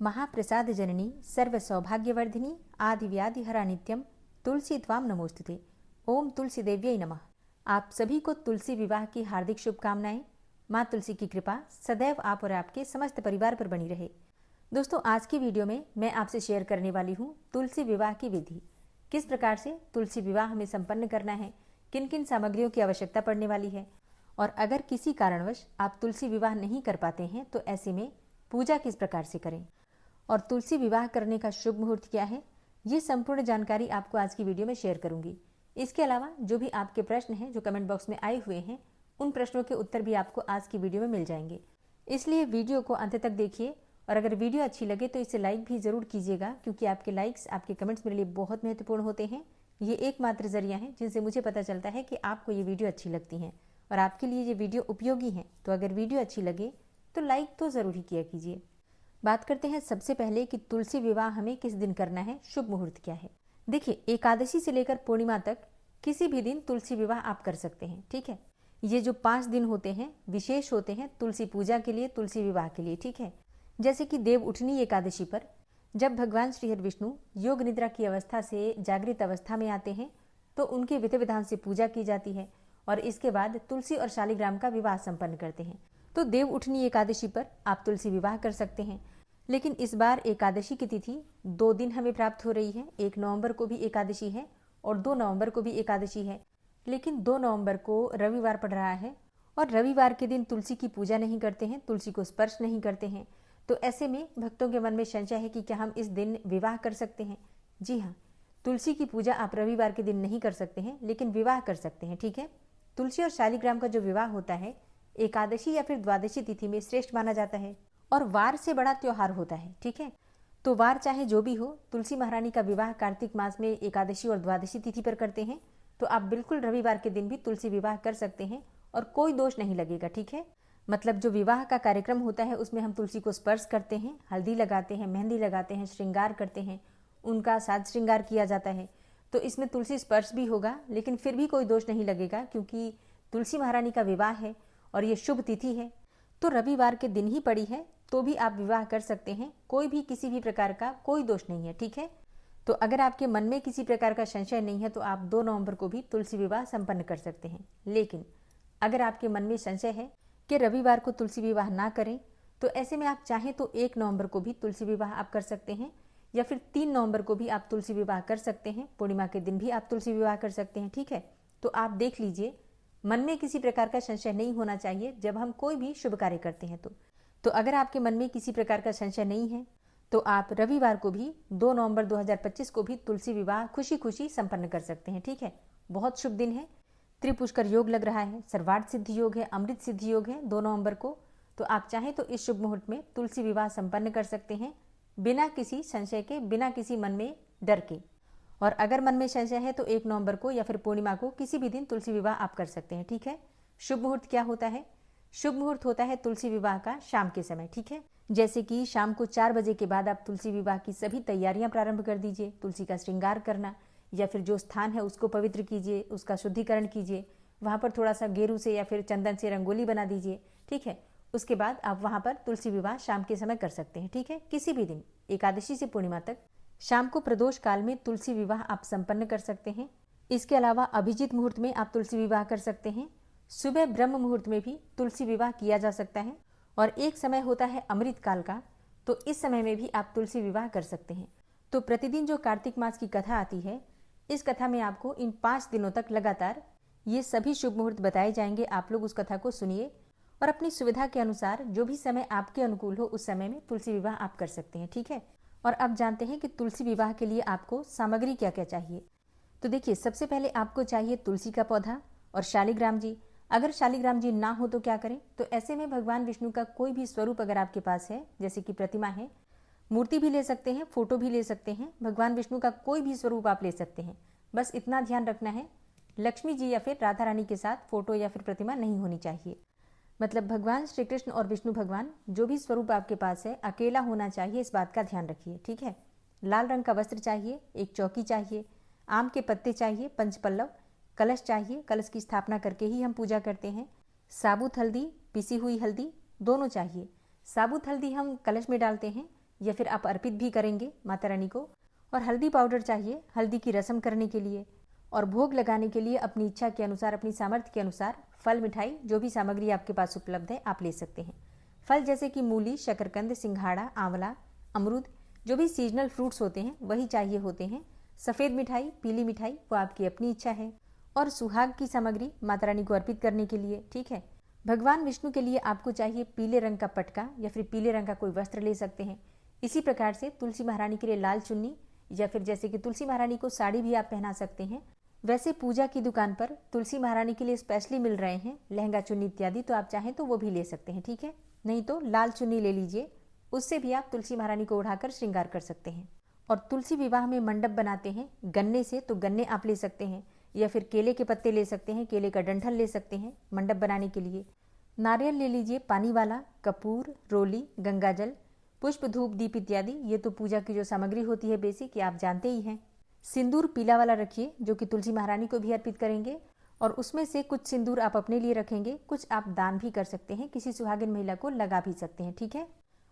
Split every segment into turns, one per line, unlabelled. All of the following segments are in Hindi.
महाप्रसाद जननी सर्व सौभाग्यवर्धिनी आदि व्याधि हरा नित्यम तुलसी त्वाम नमोस्तुते। ओम तुलसी देव्यै नमः। आप सभी को तुलसी विवाह की हार्दिक शुभकामनाएं। माँ तुलसी की कृपा सदैव आप और आपके समस्त परिवार पर बनी रहे। दोस्तों, आज की वीडियो में मैं आपसे शेयर करने वाली हूँ तुलसी विवाह की विधि। किस प्रकार से तुलसी विवाह हमें संपन्न करना है, किन किन सामग्रियों की आवश्यकता पड़ने वाली है, और अगर किसी कारणवश आप तुलसी विवाह नहीं कर पाते हैं तो ऐसे में पूजा किस प्रकार से करें और तुलसी विवाह करने का शुभ मुहूर्त क्या है, ये संपूर्ण जानकारी आपको आज की वीडियो में शेयर करूंगी। इसके अलावा जो भी आपके प्रश्न हैं जो कमेंट बॉक्स में आए हुए हैं, उन प्रश्नों के उत्तर भी आपको आज की वीडियो में मिल जाएंगे। इसलिए वीडियो को अंत तक देखिए और अगर वीडियो अच्छी लगे तो इसे लाइक भी जरूर कीजिएगा, क्योंकि आपके लाइक्स, आपके कमेंट्स मेरे लिए बहुत महत्वपूर्ण होते हैं। ये एकमात्र जरिया है जिनसे मुझे पता चलता है कि आपको ये वीडियो अच्छी लगती है और आपके लिए ये वीडियो उपयोगी है। तो अगर वीडियो अच्छी लगे तो लाइक तो जरूर ही किया कीजिए। बात करते हैं सबसे पहले कि तुलसी विवाह हमें किस दिन करना है, शुभ मुहूर्त क्या है। देखिए, एकादशी से लेकर पूर्णिमा तक किसी भी दिन तुलसी विवाह आप कर सकते हैं। ठीक है, ये जो 5 दिन होते हैं विशेष होते हैं तुलसी पूजा के लिए, तुलसी विवाह के लिए। ठीक है, जैसे कि देव उठनी एकादशी पर जब भगवान श्री हरि विष्णु योग निद्रा की अवस्था से जागृत अवस्था में आते हैं तो उनके विधि विधान से पूजा की जाती है और इसके बाद तुलसी और शालिग्राम का विवाह संपन्न करते हैं। तो देव उठनी एकादशी पर आप तुलसी विवाह कर सकते हैं। लेकिन इस बार एकादशी की तिथि 2 दिन हमें प्राप्त हो रही है। 1 नवंबर को भी एकादशी है और 2 नवंबर को भी एकादशी है। लेकिन 2 नवंबर को रविवार पड़ रहा है और रविवार के दिन तुलसी की पूजा नहीं करते हैं, तुलसी को स्पर्श नहीं करते हैं। तो ऐसे में भक्तों के मन में संशय है कि क्या हम इस दिन विवाह कर सकते हैं। जी हाँ, तुलसी की पूजा आप रविवार के दिन नहीं कर सकते हैं, लेकिन विवाह कर सकते हैं। ठीक है, तुलसी और शालिग्राम का जो विवाह होता है एकादशी या फिर द्वादशी तिथि में श्रेष्ठ माना जाता है और वार से बड़ा त्योहार होता है। ठीक है, तो वार चाहे जो भी हो, तुलसी महारानी का विवाह कार्तिक मास में एकादशी और द्वादशी तिथि पर करते हैं, तो आप बिल्कुल रविवार के दिन भी तुलसी विवाह कर सकते हैं और कोई दोष नहीं लगेगा। ठीक है, मतलब जो विवाह का कार्यक्रम होता है उसमें हम तुलसी को स्पर्श करते हैं, हल्दी लगाते हैं, मेहंदी लगाते हैं, श्रृंगार करते हैं, उनका साज श्रृंगार किया जाता है। तो इसमें तुलसी स्पर्श भी होगा, लेकिन फिर भी कोई दोष नहीं लगेगा, क्योंकि तुलसी महारानी का विवाह है और ये शुभ तिथि है। तो रविवार के दिन ही पड़ी है तो भी आप विवाह कर सकते हैं, कोई भी किसी भी प्रकार का कोई दोष नहीं है। ठीक है, तो अगर आपके मन में किसी प्रकार का संशय नहीं है तो आप 2 नवंबर को भी तुलसी विवाह संपन्न कर सकते हैं। लेकिन अगर आपके मन में संशय है कि रविवार को तुलसी विवाह ना करें, तो ऐसे में आप चाहें तो 1 नवंबर को भी तुलसी विवाह आप कर सकते हैं या फिर 3 नवंबर को भी आप तुलसी विवाह कर सकते हैं। पूर्णिमा के दिन भी आप तुलसी विवाह कर सकते हैं। ठीक है, तो आप देख लीजिए, मन में किसी प्रकार का संशय नहीं होना चाहिए जब हम कोई भी शुभ कार्य करते हैं। तो अगर आपके मन में किसी प्रकार का संशय नहीं है तो आप रविवार को भी 2 नवंबर 2025 को भी तुलसी विवाह खुशी खुशी संपन्न कर सकते हैं। ठीक है, बहुत शुभ दिन है, त्रिपुष्कर योग लग रहा है, सर्वार्थ सिद्धि योग है, अमृत सिद्धि योग है 2 नवंबर को। तो आप चाहें तो इस शुभ मुहूर्त में तुलसी विवाह संपन्न कर सकते हैं बिना किसी संशय के, बिना किसी मन में डर के। और अगर मन में संशय है तो 1 नवंबर को या फिर पूर्णिमा को किसी भी दिन तुलसी विवाह आप कर सकते हैं। ठीक है, शुभ मुहूर्त क्या होता है? शुभ मुहूर्त होता है तुलसी विवाह का शाम के समय। ठीक है, जैसे कि शाम को 4 बजे के बाद आप तुलसी विवाह की सभी तैयारियां प्रारंभ कर दीजिए। तुलसी का श्रृंगार करना या फिर जो स्थान है उसको पवित्र कीजिए, उसका शुद्धिकरण कीजिए, वहां पर थोड़ा सा गेरू से या फिर चंदन से रंगोली बना दीजिए। ठीक है, उसके बाद आप वहां पर तुलसी विवाह शाम के समय कर सकते हैं। ठीक है, किसी भी दिन एकादशी से पूर्णिमा तक शाम को प्रदोष काल में तुलसी विवाह आप संपन्न कर सकते हैं। इसके अलावा अभिजीत मुहूर्त में आप तुलसी विवाह कर सकते हैं। सुबह ब्रह्म मुहूर्त में भी तुलसी विवाह किया जा सकता है और एक समय होता है अमृत काल का, तो इस समय में भी आप तुलसी विवाह कर सकते हैं। तो प्रतिदिन जो कार्तिक मास की कथा आती है, इस कथा में आपको इन 5 दिनों तक लगातार ये सभी शुभ मुहूर्त बताए जाएंगे। आप लोग उस कथा को सुनिए और अपनी सुविधा के अनुसार जो भी समय आपके अनुकूल हो उस समय में तुलसी विवाह आप कर सकते हैं। ठीक है, और अब जानते हैं कि तुलसी विवाह के लिए आपको सामग्री क्या क्या चाहिए। तो देखिए, सबसे पहले आपको चाहिए तुलसी का पौधा और शालिग्राम जी। अगर शालिग्राम जी ना हो तो क्या करें? तो ऐसे में भगवान विष्णु का कोई भी स्वरूप अगर आपके पास है, जैसे कि प्रतिमा है, मूर्ति भी ले सकते हैं, फोटो भी ले सकते हैं, भगवान विष्णु का कोई भी स्वरूप आप ले सकते हैं। बस इतना ध्यान रखना है, लक्ष्मी जी या फिर राधा रानी के साथ फोटो या फिर प्रतिमा नहीं होनी चाहिए। मतलब भगवान श्री कृष्ण और विष्णु भगवान जो भी स्वरूप आपके पास है अकेला होना चाहिए, इस बात का ध्यान रखिए। ठीक है, लाल रंग का वस्त्र चाहिए, एक चौकी चाहिए, आम के पत्ते चाहिए, पंचपल्लव, कलश चाहिए, कलश की स्थापना करके ही हम पूजा करते हैं। साबुत हल्दी, पिसी हुई हल्दी दोनों चाहिए। साबुत हल्दी हम कलश में डालते हैं, या फिर आप अर्पित भी करेंगे माता रानी को। और हल्दी पाउडर चाहिए हल्दी की रस्म करने के लिए। और भोग लगाने के लिए अपनी इच्छा के अनुसार, अपनी सामर्थ्य के अनुसार फल, मिठाई, जो भी सामग्री आपके पास उपलब्ध है आप ले सकते हैं। फल जैसे कि मूली, शकरकंद, सिंघाड़ा, आंवला, अमरूद, जो भी सीजनल फ्रूट्स होते हैं वही चाहिए होते हैं। सफ़ेद मिठाई, पीली मिठाई, वो आपकी अपनी इच्छा है। और सुहाग की सामग्री माता रानी को अर्पित करने के लिए, ठीक है। भगवान विष्णु के लिए आपको चाहिए पीले रंग का पटका या फिर पीले रंग का कोई वस्त्र ले सकते हैं। इसी प्रकार से तुलसी महारानी के लिए लाल चुन्नी, या फिर जैसे कि तुलसी महारानी को साड़ी भी आप पहना सकते हैं। वैसे पूजा की दुकान पर तुलसी महारानी के लिए स्पेशली मिल रहे हैं लहंगा, चुन्नी इत्यादि, तो आप चाहें तो वो भी ले सकते हैं, ठीक है। नहीं तो लाल चुन्नी ले लीजिए, उससे भी आप तुलसी महारानी को उड़ाकर श्रृंगार कर सकते हैं। और तुलसी विवाह में मंडप बनाते हैं गन्ने से, तो गन्ने आप ले सकते हैं, या फिर केले के पत्ते ले सकते हैं, केले का डंठल ले सकते हैं मंडप बनाने के लिए। नारियल ले लीजिए पानी वाला, कपूर, रोली, गंगाजल, पुष्प, धूप, दीप इत्यादि। ये तो पूजा की जो सामग्री होती है बेसिक, ये आप जानते ही हैं। सिंदूर पीला वाला रखिए जो कि तुलसी महारानी को भी अर्पित करेंगे, और उसमें से कुछ सिंदूर आप अपने लिए रखेंगे, कुछ आप दान भी कर सकते हैं, किसी सुहागिन महिला को लगा भी सकते हैं, ठीक है।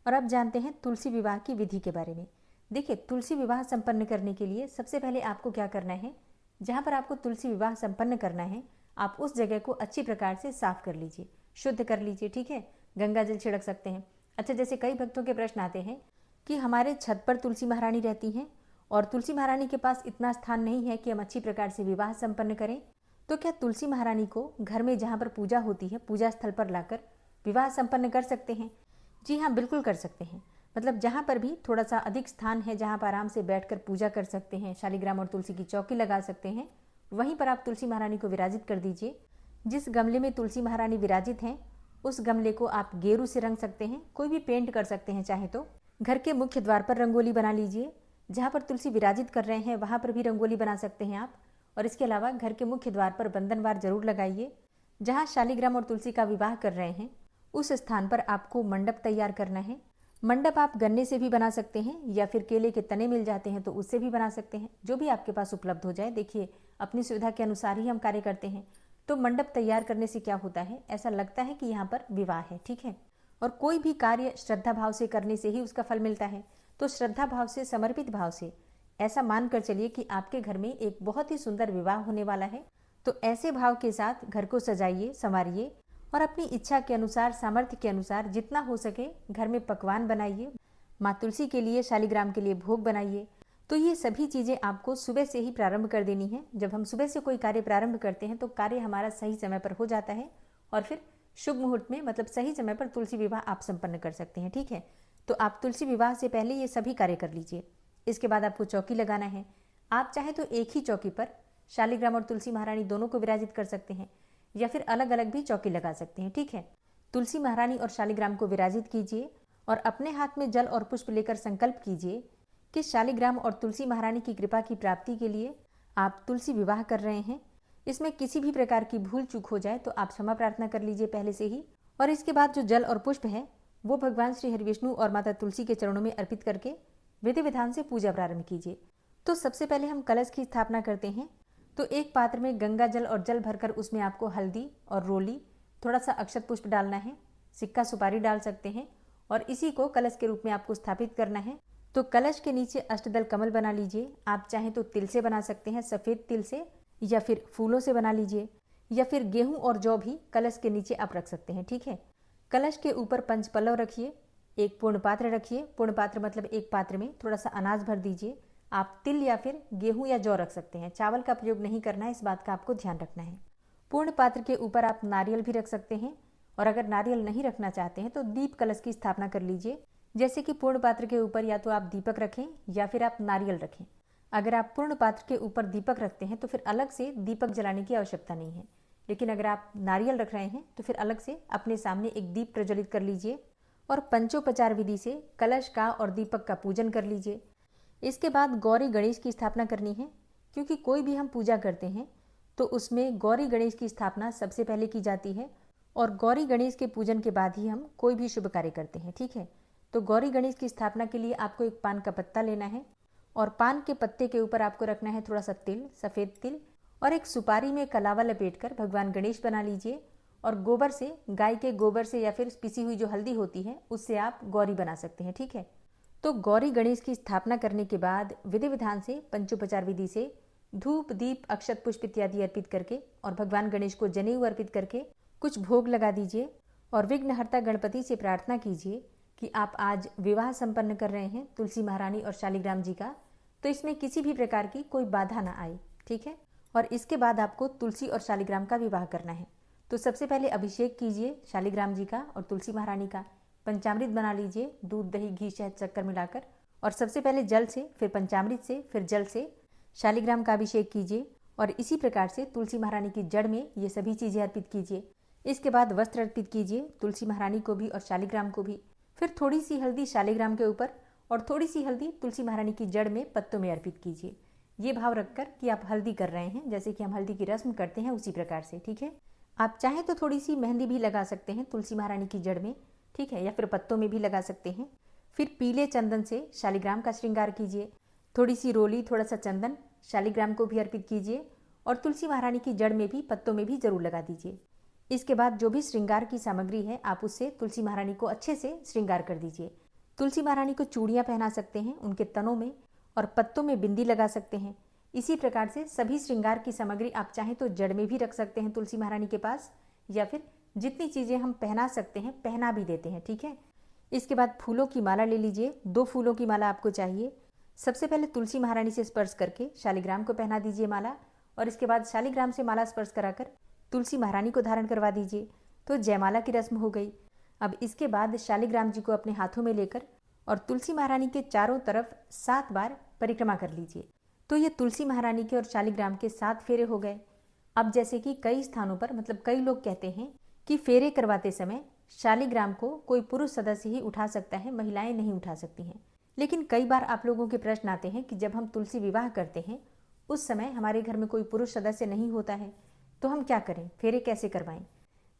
और अब जानते हैं तुलसी विवाह की विधि के बारे में। देखिए, तुलसी विवाह संपन्न करने के लिए सबसे पहले आपको क्या करना है, जहाँ पर आपको तुलसी विवाह संपन्न करना है आप उस जगह को अच्छी प्रकार से साफ कर लीजिए, शुद्ध कर लीजिए, ठीक है। गंगा जल छिड़क सकते हैं। अच्छा, जैसे कई भक्तों के प्रश्न आते हैं कि हमारे छत पर तुलसी महारानी रहती हैं और तुलसी महारानी के पास इतना स्थान नहीं है कि हम अच्छी प्रकार से विवाह संपन्न करें, तो क्या तुलसी महारानी को घर में जहाँ पर पूजा होती है पूजा स्थल पर लाकर विवाह संपन्न कर सकते हैं? जी हाँ, बिल्कुल कर सकते हैं। मतलब जहाँ पर भी थोड़ा सा अधिक स्थान है जहाँ पर आराम से बैठकर पूजा कर सकते हैं, शालिग्राम और तुलसी की चौकी लगा सकते हैं, वहीं पर आप तुलसी महारानी को विराजित कर दीजिए। जिस गमले में तुलसी महारानी विराजित हैं उस गमले को आप गेरू से रंग सकते हैं, कोई भी पेंट कर सकते हैं चाहे तो। घर के मुख्य द्वार पर रंगोली बना लीजिए, जहाँ पर तुलसी विराजित कर रहे हैं वहाँ पर भी रंगोली बना सकते हैं आप। और इसके अलावा घर के मुख्य द्वार पर बंधनवार जरूर लगाइए। जहाँ शालिग्राम और तुलसी का विवाह कर रहे हैं उस स्थान पर आपको मंडप तैयार करना है। मंडप आप गन्ने से भी बना सकते हैं या फिर केले के तने मिल जाते हैं तो उससे भी बना सकते हैं, जो भी आपके पास उपलब्ध हो जाए। देखिए, अपनी सुविधा के अनुसार ही हम कार्य करते हैं। तो मंडप तैयार करने से क्या होता है, ऐसा लगता है कि यहाँ पर विवाह है, ठीक है। और कोई भी कार्य श्रद्धा भाव से करने से ही उसका फल मिलता है। तो श्रद्धा भाव से, समर्पित भाव से ऐसा मानकर चलिए कि आपके घर में एक बहुत ही सुंदर विवाह होने वाला है। तो ऐसे भाव के साथ घर को सजाइए, संवारिए और अपनी इच्छा के अनुसार, सामर्थ्य के अनुसार जितना हो सके घर में पकवान बनाइए। माँ तुलसी के लिए, शालिग्राम के लिए भोग बनाइए। तो ये सभी चीज़ें आपको सुबह से ही प्रारंभ कर देनी है। जब हम सुबह से कोई कार्य प्रारंभ करते हैं तो कार्य हमारा सही समय पर हो जाता है और फिर शुभ मुहूर्त में, मतलब सही समय पर तुलसी विवाह आप संपन्न कर सकते हैं, ठीक है। तो आप तुलसी विवाह से पहले ये सभी कार्य कर लीजिए। इसके बाद आपको चौकी लगाना है। आप चाहे तो एक ही चौकी पर शालिग्राम और तुलसी महारानी दोनों को विराजित कर सकते हैं या फिर अलग अलग भी चौकी लगा सकते हैं, ठीक है। तुलसी महारानी और शालिग्राम को विराजित कीजिए और अपने हाथ में जल और पुष्प लेकर संकल्प कीजिए कि शालिग्राम और तुलसी महारानी की कृपा की प्राप्ति के लिए आप तुलसी विवाह कर रहे हैं। इसमें किसी भी प्रकार की भूल चूक हो जाए तो आप क्षमा प्रार्थना कर लीजिए पहले से ही। और इसके बाद जो जल और पुष्प है वो भगवान श्री हरिविष्णु और माता तुलसी के चरणों में अर्पित करके विधि विधान से पूजा प्रारंभ कीजिए। तो सबसे पहले हम कलश की स्थापना करते हैं। तो एक पात्र में गंगा जल और जल भरकर उसमें आपको हल्दी और रोली, थोड़ा सा अक्षत पुष्प डालना है, सिक्का सुपारी डाल सकते हैं और इसी को कलश के रूप में आपको स्थापित करना है। तो कलश के नीचे अष्टदल कमल बना लीजिए। आप चाहें तो तिल से बना सकते हैं, सफ़ेद तिल से, या फिर फूलों से बना लीजिए, या फिर गेहूं और जौ भी कलश के नीचे आप रख सकते हैं, ठीक है। कलश के ऊपर पंचपल्लव रखिए, एक पूर्ण पात्र रखिए। पूर्ण पात्र मतलब एक पात्र में थोड़ा सा अनाज भर दीजिए। आप तिल या फिर गेहूं या जौ रख सकते हैं, चावल का प्रयोग नहीं करना है, इस बात का आपको ध्यान रखना है। पूर्ण पात्र के ऊपर आप नारियल भी रख सकते हैं और अगर नारियल नहीं रखना चाहते हैं तो दीप कलश की स्थापना कर लीजिए। जैसे कि पूर्ण पात्र के ऊपर या तो आप दीपक रखें या फिर आप नारियल रखें। अगर आप पूर्ण पात्र के ऊपर दीपक रखते हैं तो फिर अलग से दीपक जलाने की आवश्यकता नहीं है, लेकिन अगर आप नारियल रख रहे हैं तो फिर अलग से अपने सामने एक दीप प्रज्वलित कर लीजिए और पंचोपचार विधि से कलश का और दीपक का पूजन कर लीजिए। इसके बाद गौरी गणेश की स्थापना करनी है, क्योंकि कोई भी हम पूजा करते हैं तो उसमें गौरी गणेश की स्थापना सबसे पहले की जाती है और गौरी गणेश के पूजन के बाद ही हम कोई भी शुभ कार्य करते हैं, ठीक है। तो गौरी गणेश की स्थापना के लिए आपको एक पान का पत्ता लेना है और पान के पत्ते के ऊपर आपको रखना है थोड़ा सा तिल, सफ़ेद तिल, और एक सुपारी में कलावा लपेटकर भगवान गणेश बना लीजिए और गोबर से, गाय के गोबर से या फिर पिसी हुई जो हल्दी होती है उससे आप गौरी बना सकते हैं, ठीक है। तो गौरी गणेश की स्थापना करने के बाद विधि विधान से पंचोपचार विधि से धूप दीप अक्षत पुष्प इत्यादि अर्पित करके और भगवान गणेश को जनेऊ अर्पित करके कुछ भोग लगा दीजिए और विघ्नहर्ता गणपति से प्रार्थना कीजिए कि आप आज विवाह संपन्न कर रहे हैं तुलसी महारानी और शालिग्राम जी का, तो इसमें किसी भी प्रकार की कोई बाधा ना आए। ठीक है। और इसके बाद आपको तुलसी और शालिग्राम का विवाह करना है। तो सबसे पहले अभिषेक कीजिए शालिग्राम जी का और तुलसी महारानी का, पंचामृत बना लीजिए दूध दही घी शहद शक्कर मिलाकर, और सबसे पहले जल से, फिर पंचामृत से, फिर जल से शालिग्राम का अभिषेक कीजिए और इसी प्रकार से तुलसी महारानी की जड़ में ये सभी चीज़ें अर्पित कीजिए। इसके बाद वस्त्र अर्पित कीजिए तुलसी महारानी को भी और शालिग्राम को भी। फिर थोड़ी सी हल्दी शालिग्राम के ऊपर और थोड़ी सी हल्दी तुलसी महारानी की जड़ में पत्तों में अर्पित कीजिए। ये भाव रखकर कि आप हल्दी कर रहे हैं, जैसे कि हम हल्दी की रस्म करते हैं उसी प्रकार से। ठीक है। आप चाहें तो थोड़ी सी मेहंदी भी लगा सकते हैं तुलसी महारानी की जड़ में, ठीक है, या फिर पत्तों में भी लगा सकते हैं। फिर पीले चंदन से शालिग्राम का श्रृंगार कीजिए, थोड़ी सी रोली थोड़ा सा चंदन शालिग्राम को भी अर्पित कीजिए और तुलसी महारानी की जड़ में भी पत्तों में भी जरूर लगा दीजिए। इसके बाद जो भी श्रृंगार की सामग्री है आप उससे तुलसी महारानी को अच्छे से श्रृंगार कर दीजिए। तुलसी महारानी को चूड़ियाँ पहना सकते हैं उनके तनों में और पत्तों में बिंदी लगा सकते हैं। इसी प्रकार से सभी श्रृंगार की सामग्री आप चाहें तो जड़ में भी रख सकते हैं तुलसी महारानी के पास, या फिर जितनी चीज़ें हम पहना सकते हैं पहना भी देते हैं। ठीक है। इसके बाद फूलों की माला ले लीजिए, 2 फूलों की माला आपको चाहिए। सबसे पहले तुलसी महारानी से स्पर्श करके शालिग्राम को पहना दीजिए माला, और इसके बाद शालिग्राम से माला स्पर्श कराकर तुलसी महारानी को धारण करवा दीजिए। तो जयमाला की रस्म हो गई। अब इसके बाद शालिग्राम जी को अपने हाथों में लेकर और तुलसी महारानी के चारों तरफ 7 बार परिक्रमा कर लीजिए। तो ये तुलसी महारानी के और शालिग्राम के 7 फेरे हो गए। अब जैसे कि कई स्थानों पर, मतलब कई लोग कहते हैं कि फेरे करवाते समय शालिग्राम को कोई पुरुष सदस्य ही उठा सकता है, महिलाएं नहीं उठा सकती हैं। लेकिन कई बार आप लोगों के प्रश्न आते हैं कि जब हम तुलसी विवाह करते हैं उस समय हमारे घर में कोई पुरुष सदस्य नहीं होता है, तो हम क्या करें, फेरे कैसे करवाएं।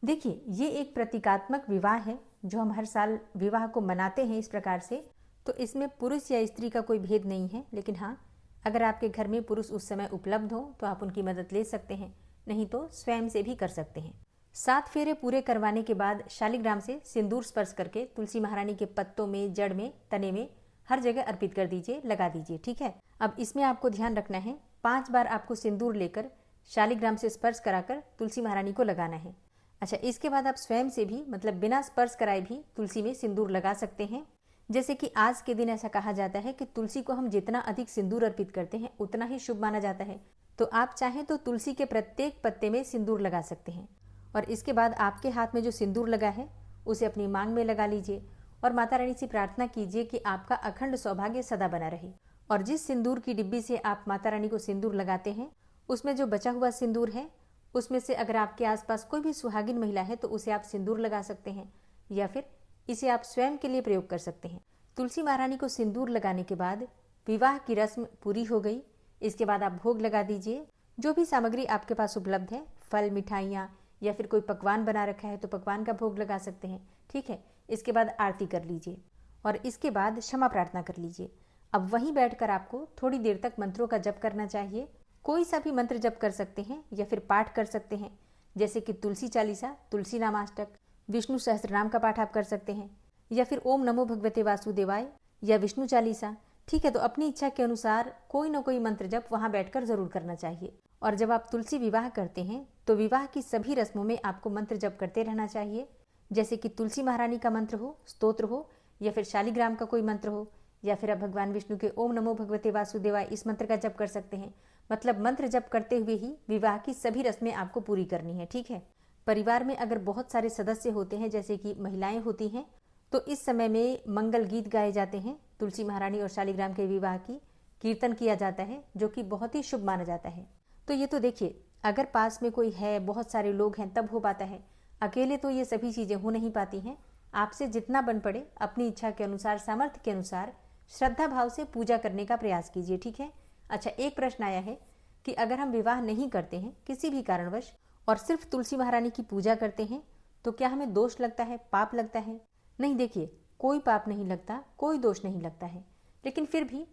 देखिए, ये एक प्रतीकात्मक विवाह है जो हम हर साल विवाह को मनाते हैं इस प्रकार से, तो इसमें पुरुष या स्त्री का कोई भेद नहीं है। लेकिन हाँ, अगर आपके घर में पुरुष उस समय उपलब्ध हो तो आप उनकी मदद ले सकते हैं, नहीं तो स्वयं से भी कर सकते हैं। 7 फेरे पूरे करवाने के बाद शालिग्राम से सिंदूर स्पर्श करके तुलसी महारानी के पत्तों में, जड़ में, तने में हर जगह अर्पित कर दीजिए, लगा दीजिए। ठीक है। अब इसमें आपको ध्यान रखना है 5 बार आपको सिंदूर लेकर शालिग्राम से स्पर्श कराकर तुलसी महारानी को लगाना है। अच्छा, इसके बाद आप स्वयं से भी, मतलब बिना स्पर्श कराए भी तुलसी में सिंदूर लगा सकते हैं। जैसे कि आज के दिन ऐसा कहा जाता है कि तुलसी को हम जितना अधिक सिंदूर अर्पित करते हैं उतना ही शुभ माना जाता है। तो आप चाहें तो तुलसी के प्रत्येक पत्ते में सिंदूर लगा सकते हैं। और इसके बाद आपके हाथ में जो सिंदूर लगा है उसे अपनी मांग में लगा लीजिए और माता रानी से प्रार्थना कीजिए कि आपका अखंड सौभाग्य सदा बना रहे। और जिस सिंदूर की डिब्बी से आप माता रानी को सिंदूर लगाते हैं उसमें जो बचा हुआ सिंदूर है उसमें से अगर आपके आसपास कोई भी सुहागिन महिला है तो उसे आप सिंदूर लगा सकते हैं, या फिर इसे आप स्वयं के लिए प्रयोग कर सकते हैं। तुलसी महारानी को सिंदूर लगाने के बाद विवाह की रस्म पूरी हो गई। इसके बाद आप भोग लगा दीजिए। जो भी सामग्री आपके पास उपलब्ध है, फल, मिठाइयाँ, या फिर कोई पकवान बना रखा है तो पकवान का भोग लगा सकते हैं। ठीक है। इसके बाद आरती कर लीजिए और इसके बाद क्षमा प्रार्थना कर लीजिए। अब वहीं बैठकर आपको थोड़ी देर तक मंत्रों का जप करना चाहिए। कोई सा भी मंत्र जप कर सकते हैं या फिर पाठ कर सकते हैं, जैसे कि तुलसी चालीसा, तुलसी नामाष्टक, विष्णु सहस्त्रनाम का पाठ आप कर सकते हैं, या फिर ओम नमो भगवते वासुदेवाय या विष्णु चालीसा। ठीक है। तो अपनी इच्छा के अनुसार कोई ना कोई मंत्र जप वहां बैठकर जरूर करना चाहिए। और जब आप तुलसी विवाह करते हैं तो विवाह की सभी रस्मों में आपको मंत्र जप करते रहना चाहिए, जैसे कि तुलसी महारानी का मंत्र हो, स्तोत्र हो, या फिर शालिग्राम का कोई मंत्र हो, या फिर आप भगवान विष्णु के ओम नमो भगवते वासुदेवाय इस मंत्र का जप कर सकते हैं। मतलब मंत्र जप करते हुए ही विवाह की सभी रस्में आपको पूरी करनी है। ठीक है। परिवार में अगर बहुत सारे सदस्य होते हैं, जैसे कि महिलाएं होती हैं, तो इस समय में मंगल गीत गाए जाते हैं। तुलसी महारानी और शालिग्राम के विवाह की कीर्तन किया जाता है, जो कि बहुत ही शुभ माना जाता है। तो ये तो देखिए, अगर पास में कोई है, बहुत सारे लोग हैं, तब हो पाता है। अकेले तो ये सभी चीजें हो नहीं पाती हैं। आपसे जितना बन पड़े अपनी इच्छा के अनुसार, सामर्थ्य के अनुसार श्रद्धा भाव से पूजा करने का प्रयास कीजिए। ठीक है। अच्छा, एक प्रश्न आया है कि अगर हम विवाह नहीं करते हैं किसी भी कारणवश और सिर्फ तुलसी महारानी की पूजा करते हैं तो क्या हमें दोष लगता है, पाप लगता है? नहीं, देखिए, कोई पाप नहीं लगता, कोई दोष नहीं लगता है, लेकिन फिर भी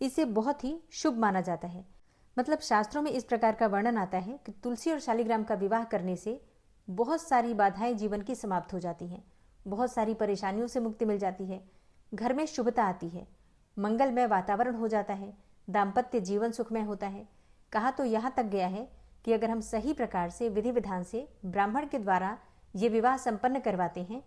इसे बहुत ही शुभ माना जाता है। मतलब शास्त्रों में इस प्रकार का वर्णन आता है कि तुलसी और शालिग्राम का विवाह करने से बहुत सारी बाधाएं जीवन की समाप्त हो जाती हैं, बहुत सारी परेशानियों से मुक्ति मिल जाती है, घर में शुभता आती है मंगलमय वातावरण हो जाता है, दाम्पत्य जीवन सुखमय होता है। कहा तो यहाँ तक गया है कि अगर हम सही प्रकार से विधि विधान से ब्राह्मण के द्वारा ये विवाह संपन्न करवाते हैं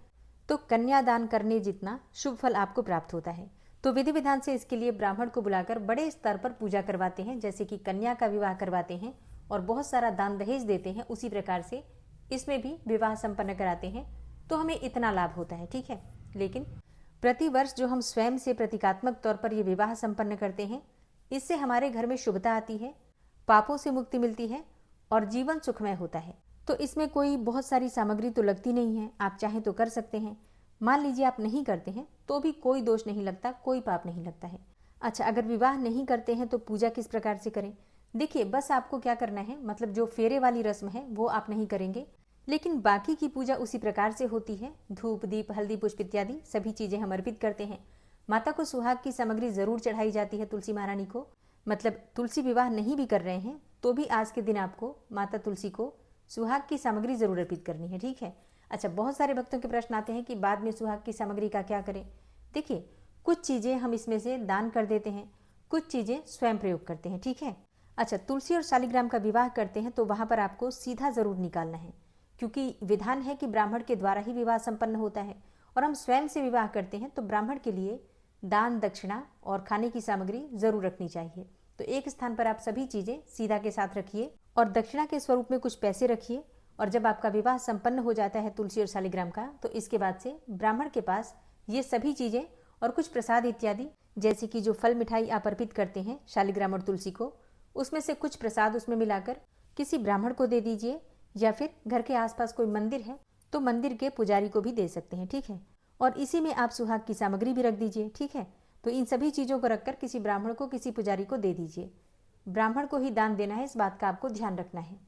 तो कन्यादान करने जितना शुभ फल आपको प्राप्त होता है। तो विधि विधान से इसके लिए ब्राह्मण को बुलाकर बड़े स्तर पर पूजा करवाते हैं, जैसे कि कन्या का विवाह करवाते हैं और बहुत सारा दान दहेज देते हैं, उसी प्रकार से इसमें भी विवाह संपन्न कराते हैं, तो हमें इतना लाभ होता है। ठीक है, लेकिन प्रतिवर्ष जो हम स्वयं से प्रतीकात्मक तौर पर यह विवाह संपन्न करते हैं, इससे हमारे घर में शुभता आती है, पापों से मुक्ति मिलती है और जीवन सुखमय होता है। तो इसमें कोई बहुत सारी सामग्री तो लगती नहीं है, आप चाहें तो कर सकते हैं। मान लीजिए आप नहीं करते हैं तो भी कोई दोष नहीं लगता, कोई पाप नहीं लगता है। अच्छा, अगर विवाह नहीं करते हैं तो पूजा किस प्रकार से करें? देखिए, बस आपको क्या करना है, मतलब जो फेरे वाली रस्म है वो आप नहीं करेंगे, लेकिन बाकी की पूजा उसी प्रकार से होती है। धूप, दीप, हल्दी, पुष्प इत्यादि सभी चीजें हम अर्पित करते हैं। माता को सुहाग की सामग्री जरूर चढ़ाई जाती है तुलसी महारानी को। मतलब तुलसी विवाह नहीं भी कर रहे हैं तो भी आज के दिन आपको माता तुलसी को सुहाग की सामग्री जरूर अर्पित करनी है। ठीक है। अच्छा, बहुत सारे भक्तों के प्रश्न आते हैं कि बाद में सुहाग की सामग्री का क्या करें। देखिए, कुछ चीजें हम इसमें से दान कर देते हैं, कुछ चीजें स्वयं प्रयोग करते हैं। ठीक है। अच्छा, तुलसी और शालिग्राम का विवाह करते हैं तो वहां पर आपको सीधा जरूर निकालना है, क्योंकि विधान है कि ब्राह्मण के द्वारा ही विवाह संपन्न होता है और हम स्वयं से विवाह करते हैं तो ब्राह्मण के लिए दान, दक्षिणा और खाने की सामग्री जरूर रखनी चाहिए। तो एक स्थान पर आप सभी चीजें सीधा के साथ रखिए और दक्षिणा के स्वरूप में कुछ पैसे रखिए। और जब आपका विवाह संपन्न हो जाता है तुलसी और शालिग्राम का, तो इसके बाद से ब्राह्मण के पास ये सभी चीजें और कुछ प्रसाद इत्यादि, जैसे कि जो फल मिठाई आप अर्पित करते हैं शालिग्राम और तुलसी को, उसमें से कुछ प्रसाद उसमें मिलाकर किसी ब्राह्मण को दे दीजिए, या फिर घर के आसपास कोई मंदिर है तो मंदिर के पुजारी को भी दे सकते हैं। ठीक है। और इसी में आप सुहाग की सामग्री भी रख दीजिए। ठीक है। तो इन सभी चीजों को रखकर किसी ब्राह्मण को, किसी पुजारी को दे दीजिए। ब्राह्मण को ही दान देना है, इस बात का आपको ध्यान रखना है।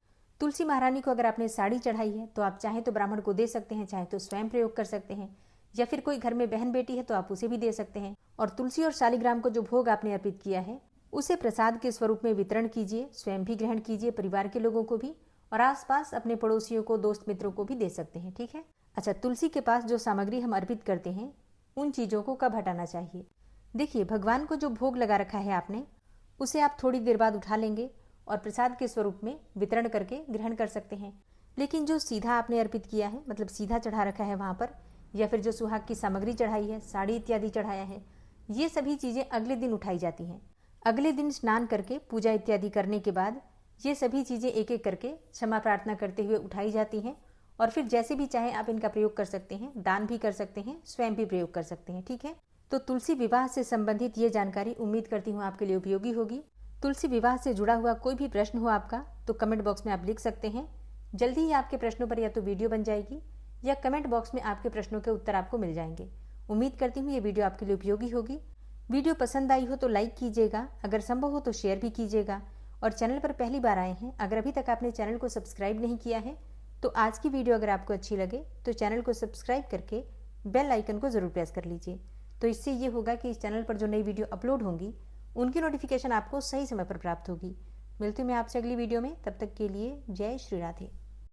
तुलसी महारानी को अगर आपने साड़ी चढ़ाई है तो आप चाहे तो ब्राह्मण को दे सकते हैं, चाहे तो स्वयं प्रयोग कर सकते हैं, या फिर कोई घर में बहन बेटी है तो आप उसे भी दे सकते हैं। और तुलसी और शालिग्राम को जो भोग आपने अर्पित किया है उसे प्रसाद के स्वरूप में वितरण कीजिए, स्वयं भी ग्रहण कीजिए, परिवार के लोगों को भी, और आसपास अपने पड़ोसियों को, दोस्त मित्रों को भी दे सकते हैं। ठीक है। अच्छा, तुलसी के पास जो सामग्री हम अर्पित करते हैं उन चीजों को कब हटाना चाहिए? देखिए, भगवान को जो भोग लगा रखा है आपने, उसे आप थोड़ी देर बाद उठा लेंगे और प्रसाद के स्वरूप में वितरण करके ग्रहण कर सकते हैं। लेकिन जो सीधा आपने अर्पित किया है, मतलब सीधा चढ़ा रखा है वहां पर, या फिर जो सुहाग की सामग्री चढ़ाई है, साड़ी इत्यादि चढ़ाया है, ये सभी चीजें अगले दिन उठाई जाती हैं। अगले दिन स्नान करके पूजा इत्यादि करने के बाद ये सभी चीजें एक एक करके क्षमा प्रार्थना करते हुए उठाई जाती हैं, और फिर जैसे भी चाहे आप इनका प्रयोग कर सकते हैं, दान भी कर सकते हैं, स्वयं भी प्रयोग कर सकते हैं। ठीक है। तो तुलसी विवाह से संबंधित ये जानकारी उम्मीद करती हूँ आपके लिए उपयोगी होगी। तुलसी विवाह से जुड़ा हुआ कोई भी प्रश्न हो आपका तो कमेंट बॉक्स में आप लिख सकते हैं। जल्दी ही आपके प्रश्नों पर या तो वीडियो बन जाएगी या कमेंट बॉक्स में आपके प्रश्नों के उत्तर आपको मिल जाएंगे। उम्मीद करती हूँ ये वीडियो आपके लिए उपयोगी होगी। वीडियो पसंद आई हो तो लाइक कीजिएगा, अगर संभव हो तो शेयर भी कीजिएगा, और चैनल पर पहली बार आए हैं, अगर अभी तक आपने चैनल को सब्सक्राइब नहीं किया है तो आज की वीडियो अगर आपको अच्छी लगे तो चैनल को सब्सक्राइब करके बेल आइकन को जरूर प्रेस कर लीजिए। तो इससे ये होगा कि इस चैनल पर जो नई वीडियो अपलोड होंगी उनकी नोटिफिकेशन आपको सही समय पर प्राप्त होगी। मिलती हूँ मैं आपसे अगली वीडियो में, तब तक के लिए जय श्री राधे।